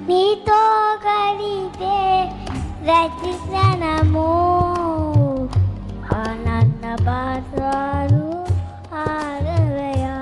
నీతో గడిపే రచితనము ఆనంద బాసాలు ఆగవయా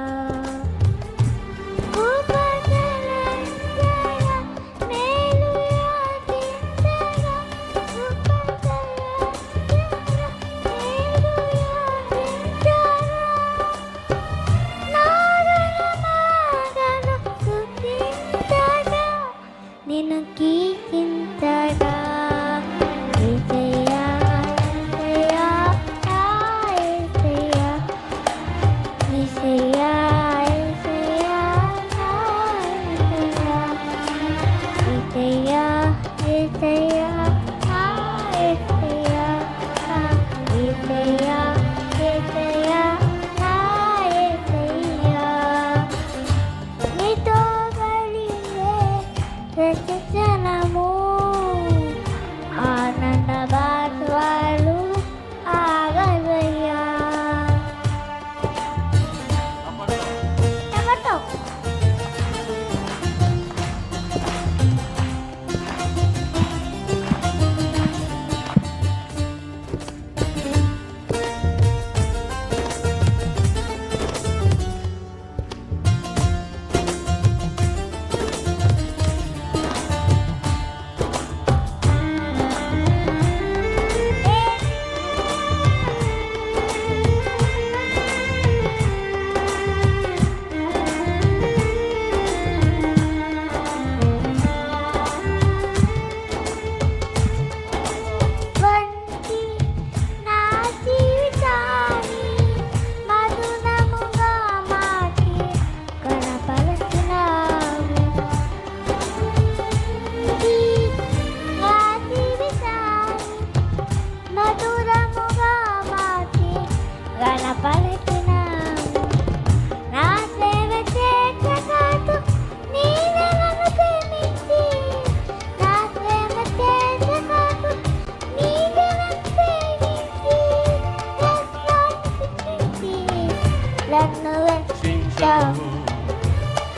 నిన్ను కీర్తించగా యేసయ్యా యేసయ్యా యేసయ్యా యేసయ్యా యేసయ్యా యేసయ్యా యేసయ్యా యేసయ్యా యేసయ్యా యేసయ్యా నీతో కలిగే రచనము ఆనంద బాష్పాలు ఆగవయ్యా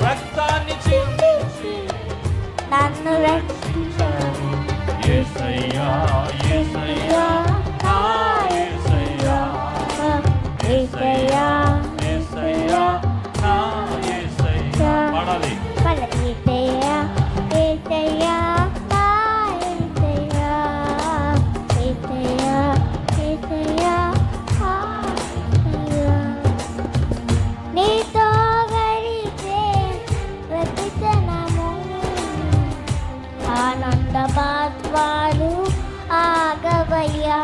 రక్తాన్ని చిందించి నన్ను రక్షించావు యేసయ్యా యేసయ్యా నా యేసయ్యా యేసయ్యా యేసయ్యా నా యేసయ్యా పాడాలి యేసయ్యా యేసయ్యా నా యేసయ్యా యేసయ్యా యేసయ్యా నా యేసయ్యా నీతో గడిపే రచితనము ఆనంద బాష్పాలు ఆగవయ్యా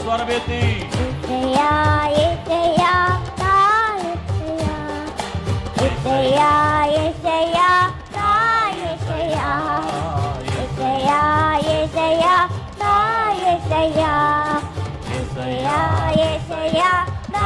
స్వరమెత్తి యేసయ్యా యేసయ్యా నా యేసయ్యా యేసయ్యా నా యేసయ్యా యేసయ్యా యేసయ్యా నా యేసయ్యా యేసయ్యా యేసయ్యా నా